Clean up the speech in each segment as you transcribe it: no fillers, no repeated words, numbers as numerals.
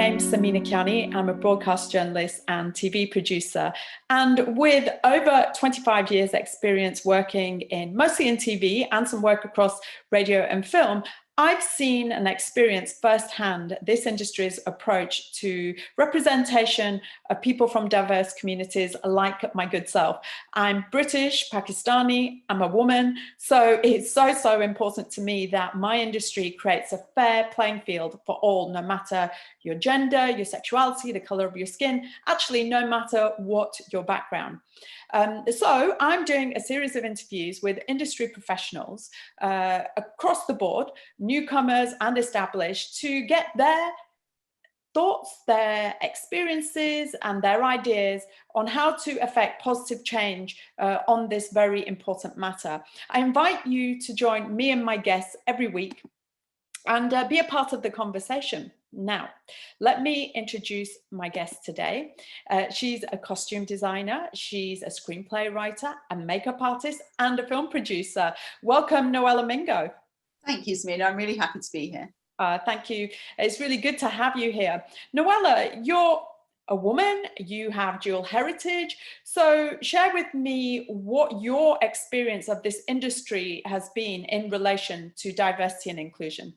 name's Samina Kiyani. I'm a broadcast journalist and TV producer. And with over 25 years experience working mostly in TV and some work across radio and film, I've seen and experienced firsthand this industry's approach to representation of people from diverse communities like my good self. I'm British, Pakistani, I'm a woman, so it's so important to me that my industry creates a fair playing field for all, no matter your gender, your sexuality, the color of your skin, actually no matter what your background. So I'm doing a series of interviews with industry professionals across the board, newcomers and established, to get their thoughts, their experiences and their ideas on how to affect positive change on this very important matter. I invite you to join me and my guests every week and be a part of the conversation. Now, let me introduce my guest today. She's a costume designer, she's a screenplay writer, a makeup artist, and a film producer. Welcome, Noella Mingo. Thank you, Samina. I'm really happy to be here. Thank you. It's really good to have you here. Noella, you're a woman, you have dual heritage. So share with me what your experience of this industry has been in relation to diversity and inclusion.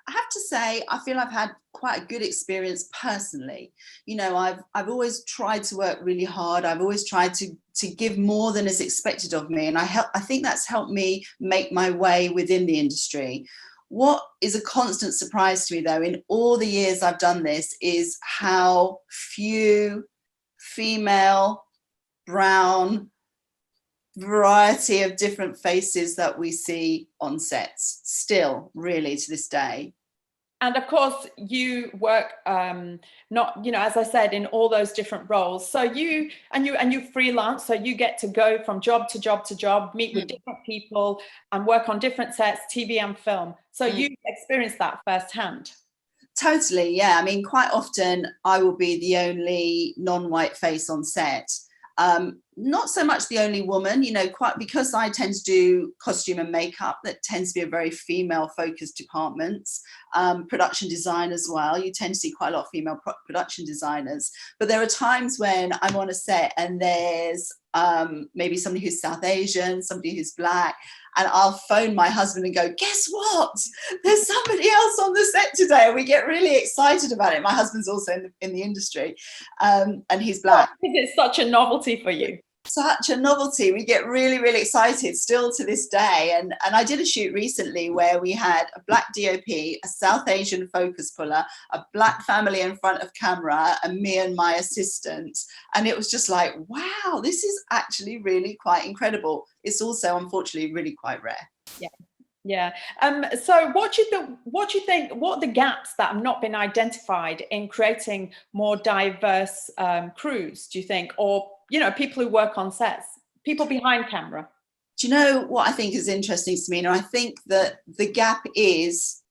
I have to say, I feel I've had quite a good experience personally. You know, I've always tried to work really hard. I've always tried to give more than is expected of me. And I think that's helped me make my way within the industry. What is a constant surprise to me, though, in all the years I've done this, is how few female, brown, variety of different faces that we see on sets still, really, to this day. And of course you work as I said, in all those different roles, so you freelance, so you get to go from job to job to job, meet with different people and work on different sets, TV and film, so you experienced that firsthand. Totally, yeah. I mean, quite often I will be the only non-white face on set. Not so much the only woman, you know, quite because I tend to do costume and makeup, that tends to be a very female focused department. Production design as well, you tend to see quite a lot of female production designers, but there are times when I'm on a set and there's maybe somebody who's South Asian, somebody who's black, and I'll phone my husband and go, guess what, there's somebody else on the set today, and we get really excited about it. My husband's also in the industry, and he's black. It's such a novelty for you. Such a novelty. We get really excited still to this day. And I did a shoot recently where we had a black DOP, a South Asian focus puller, a black family in front of camera, and me and my assistant. And it was just like, wow, this is actually really quite incredible. It's also, unfortunately, really quite rare. Yeah. So what do you think, what are the gaps that have not been identified in creating more diverse crews, do you think? Or, you know, people who work on sets, people behind camera? Do you know what I think is interesting, Samina? I think that the gap is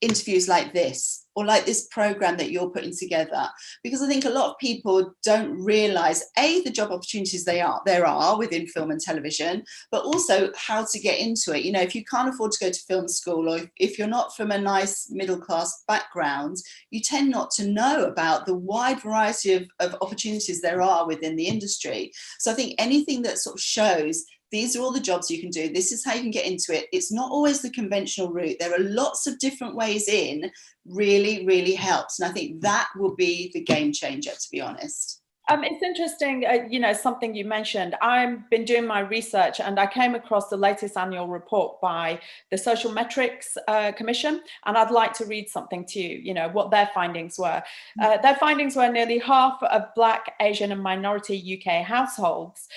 interviews like this, or like this program that you're putting together, because I think a lot of people don't realize the job opportunities there are within film and television, but also how to get into it. You know, if you can't afford to go to film school, or if you're not from a nice middle class background, you tend not to know about the wide variety of opportunities there are within the industry. So I think anything that sort of shows these are all the jobs you can do, this is how you can get into it, it's not always the conventional route, there are lots of different ways in, really helps. And I think that will be the game changer, to be honest. It's interesting, you know, something you mentioned. I've been doing my research and I came across the latest annual report by the Social Metrics Commission, and I'd like to read something to you, you know, what their findings were. Their findings were nearly half of Black, Asian and minority UK households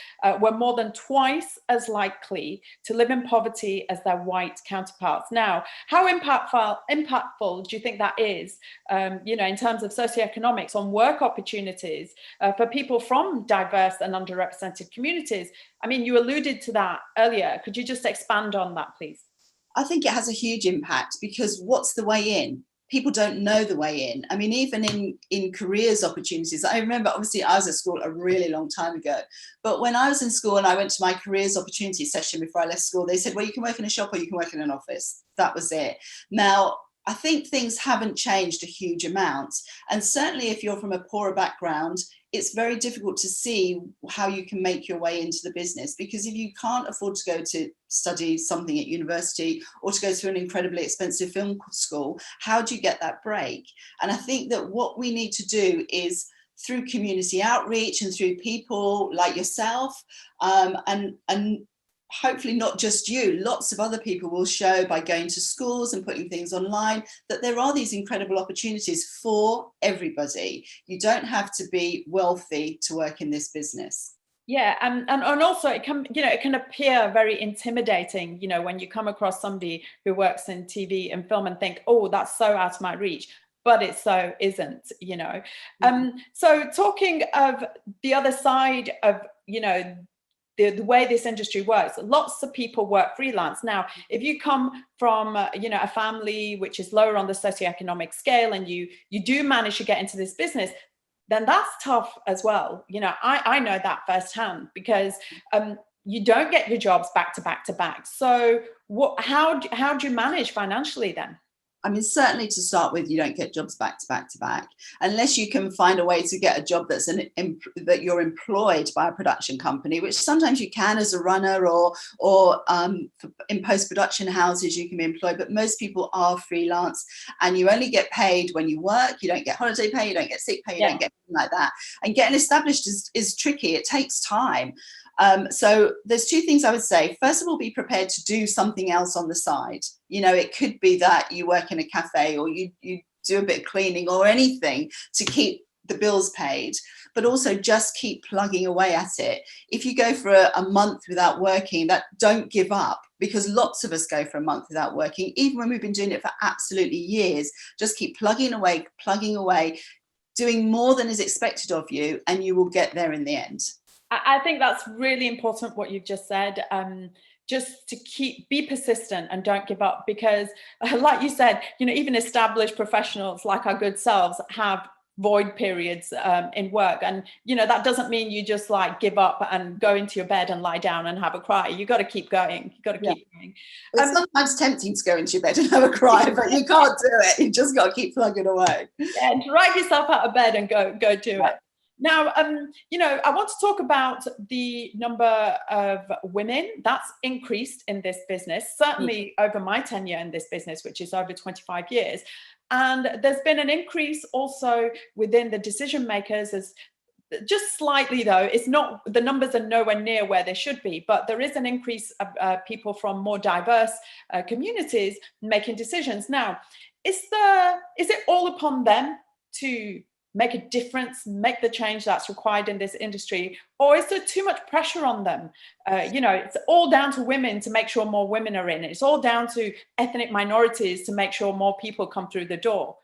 were more than twice as likely to live in poverty as their white counterparts. Now, how impactful do you think that is, you know, in terms of socioeconomics on work opportunities for people from diverse and underrepresented communities? I mean, you alluded to that earlier. Could you just expand on that, please? I think it has a huge impact, because what's the way in? People don't know the way in. I mean, even in careers opportunities, I remember, obviously I was at school a really long time ago, but when I was in school and I went to my careers opportunity session before I left school, they said, well, you can work in a shop or you can work in an office. That was it. Now, I think things haven't changed a huge amount. And certainly if you're from a poorer background, it's very difficult to see how you can make your way into the business, because if you can't afford to go to study something at university or to go to an incredibly expensive film school, how do you get that break? And I think that what we need to do is, through community outreach and through people like yourself, and hopefully not just you, lots of other people will show by going to schools and putting things online that there are these incredible opportunities for everybody. You don't have to be wealthy to work in this business. Yeah, and also it can, it can appear very intimidating, when you come across somebody who works in TV and film and think, oh, that's so out of my reach. But it so isn't, So talking of the other side of, the way this industry works, lots of people work freelance. Now, if you come from, a family which is lower on the socioeconomic scale and you do manage to get into this business, then that's tough as well. I know that firsthand, because you don't get your jobs back to back to back. So how do you manage financially then? I mean, certainly to start with, you don't get jobs back to back to back unless you can find a way to get a job that's that you're employed by a production company, which sometimes you can as a runner, or in post-production houses you can be employed, but most people are freelance, and you only get paid when you work. You don't get holiday pay, you don't get sick pay, you don't get anything like that. And getting established is tricky. It takes time. So there's two things I would say. First of all, be prepared to do something else on the side. It could be that you work in a cafe, or you do a bit of cleaning or anything to keep the bills paid, but also just keep plugging away at it. If you go for a month without working, don't give up, because lots of us go for a month without working, even when we've been doing it for absolutely years. Just keep plugging away, doing more than is expected of you, and you will get there in the end. I think that's really important what you've just said. Just to be persistent and don't give up, because like you said, even established professionals like our good selves have void periods in work, and that doesn't mean you just give up and go into your bed and lie down and have a cry. You got to keep going. You got to keep going. It's sometimes tempting to go into your bed and have a cry, but you can't do it. You just got to keep plugging away. Yeah, drag yourself out of bed and go do it. Now, I want to talk about the number of women that's increased in this business, certainly over my tenure in this business, which is over 25 years. And there's been an increase also within the decision makers, as just slightly though. It's not, the numbers are nowhere near where they should be, but there is an increase of people from more diverse communities making decisions. Now, is it all upon them to make a difference, make the change that's required in this industry, or is there too much pressure on them? It's all down to women to make sure more women are in. It's all down to ethnic minorities to make sure more people come through the door.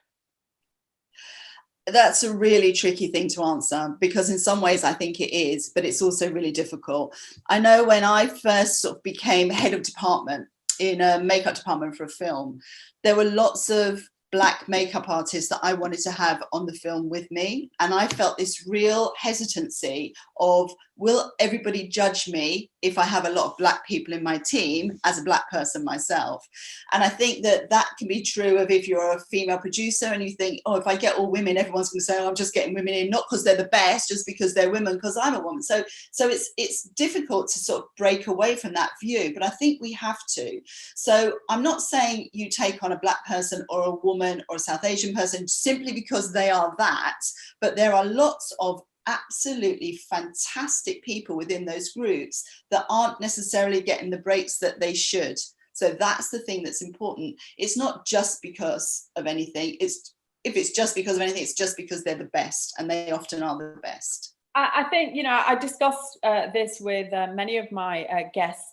That's a really tricky thing to answer, because in some ways I think it is, but it's also really difficult. I know when I first sort of became head of department in a makeup department for a film, there were lots of Black makeup artists that I wanted to have on the film with me. And I felt this real hesitancy of, will everybody judge me if I have a lot of Black people in my team as a Black person myself? And I think that can be true of if you're a female producer and you think, oh, if I get all women, everyone's going to say, oh, I'm just getting women in, not because they're the best, just because they're women, because I'm a woman. So it's difficult to sort of break away from that view, but I think we have to. So I'm not saying you take on a Black person or a woman or a South Asian person simply because they are that, but there are lots of absolutely fantastic people within those groups that aren't necessarily getting the breaks that they should. So that's the thing that's important. It's not just because of anything. If it's just because of anything, it's just because they're the best, and they often are the best. I think, I discussed this with many of my guests.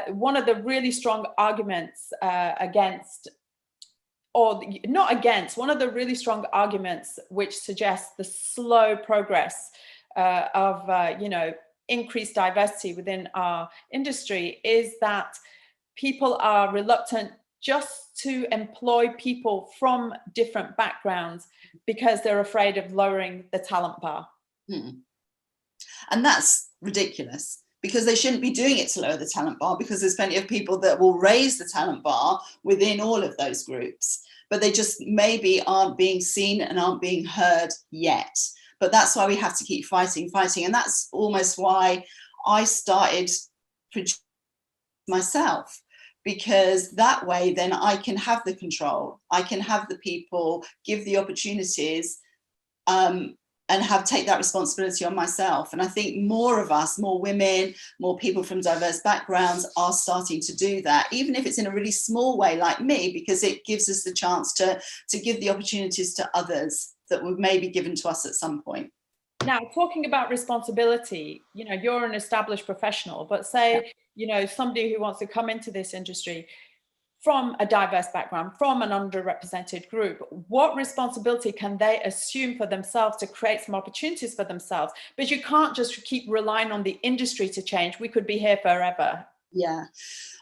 One of the really strong arguments against, or not against, one of the really strong arguments which suggests the slow progress of, increased diversity within our industry is that people are reluctant just to employ people from different backgrounds because they're afraid of lowering the talent bar. And that's ridiculous, because they shouldn't be doing it to lower the talent bar, because there's plenty of people that will raise the talent bar within all of those groups. but they just maybe aren't being seen and aren't being heard yet. But that's why we have to keep fighting. And that's almost why I started producing myself, because that way then I can have the control, I can have the people, give the opportunities, and take that responsibility on myself. And I think more of us, more women, more people from diverse backgrounds are starting to do that, even if it's in a really small way like me, because it gives us the chance to give the opportunities to others that were maybe given to us at some point. Now, talking about responsibility, you're an established professional, but say, somebody who wants to come into this industry from a diverse background, from an underrepresented group, what responsibility can they assume for themselves to create some opportunities for themselves? But you can't just keep relying on the industry to change. We could be here forever. Yeah,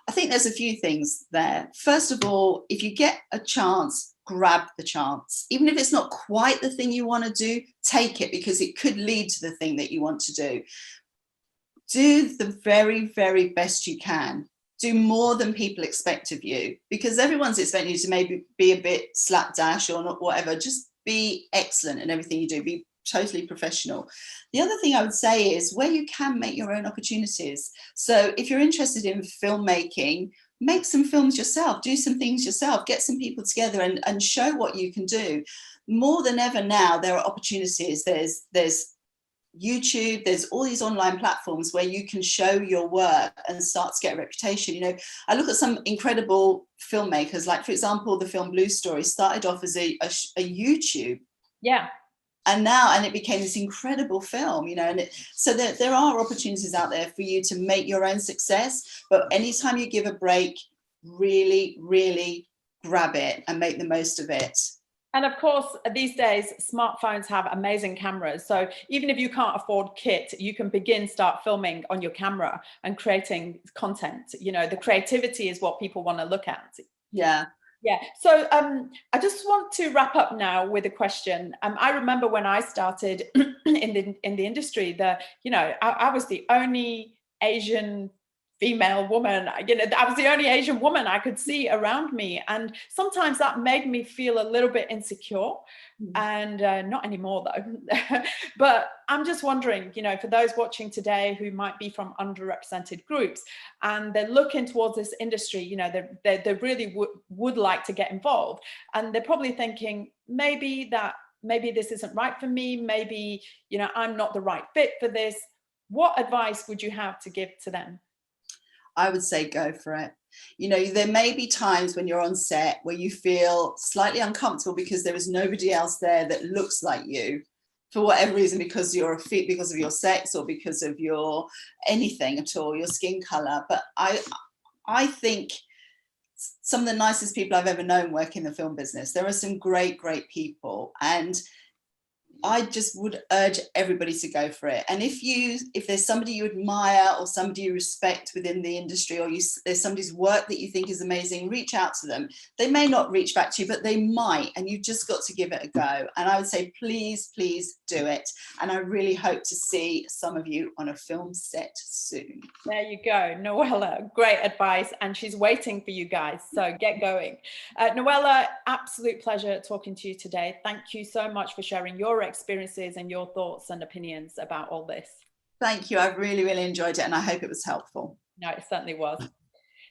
I think there's a few things there. First of all, if you get a chance, grab the chance. Even if it's not quite the thing you want to do, take it, because it could lead to the thing that you want to do. Do the very, very best you can. Do more than people expect of you, because everyone's expecting you to maybe be a bit slapdash or not, whatever. Just be excellent in everything you do. Be totally professional. The other thing I would say is, where you can, make your own opportunities. So if you're interested in filmmaking, make some films yourself, do some things yourself, get some people together and show what you can do. More than ever now, there are opportunities. There's YouTube, there's all these online platforms where you can show your work and start to get a reputation. I look at some incredible filmmakers, like, for example, the film Blue Story started off as a YouTube. Yeah. And it became this incredible film, so there are opportunities out there for you to make your own success. But anytime you give a break, really, really grab it and make the most of it. And of course, these days, smartphones have amazing cameras. So even if you can't afford kit, you can start filming on your camera and creating content. The creativity is what people want to look at. Yeah. Yeah. So I just want to wrap up now with a question. I remember when I started in the industry, I was the only Asian female woman, I was the only Asian woman I could see around me. And sometimes that made me feel a little bit insecure. And not anymore though. But I'm just wondering, for those watching today who might be from underrepresented groups and they're looking towards this industry, they really would like to get involved. And they're probably thinking, maybe this isn't right for me. Maybe, I'm not the right fit for this. What advice would you have to give to them? I would say go for it. There may be times when you're on set where you feel slightly uncomfortable because there is nobody else there that looks like you, for whatever reason, because you're a fit, because of your sex, or because of your anything at all, your skin color. But I think some of the nicest people I've ever known work in the film business. There are some great, great people, and I just would urge everybody to go for it. And if there's somebody you admire or somebody you respect within the industry, or there's somebody's work that you think is amazing, reach out to them. They may not reach back to you, but they might, and you've just got to give it a go. And I would say, please, please do it. And I really hope to see some of you on a film set soon. There you go, Noella, great advice. And she's waiting for you guys, so get going. Noella, absolute pleasure talking to you today. Thank you so much for sharing your experiences and your thoughts and opinions about all this. Thank you. I've really, really enjoyed it, and I hope it was helpful. No, it certainly was.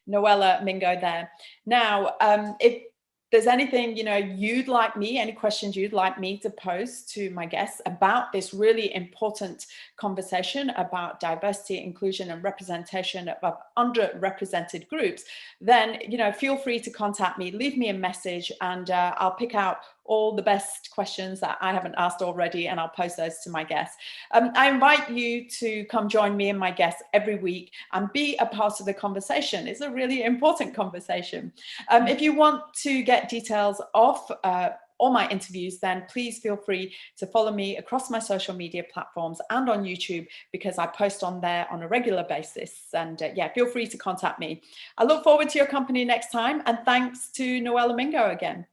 Noella Mingo there. Now, if there's anything, you'd like me, any questions you'd like me to pose to my guests about this really important conversation about diversity, inclusion, and representation of underrepresented groups, then, feel free to contact me, leave me a message, and I'll pick out all the best questions that I haven't asked already, and I'll post those to my guests. I invite you to come join me and my guests every week and be a part of the conversation. It's a really important conversation. If you want to get details of all my interviews, then please feel free to follow me across my social media platforms and on YouTube, because I post on there on a regular basis. And feel free to contact me. I look forward to your company next time, and thanks to Noella Mingo again.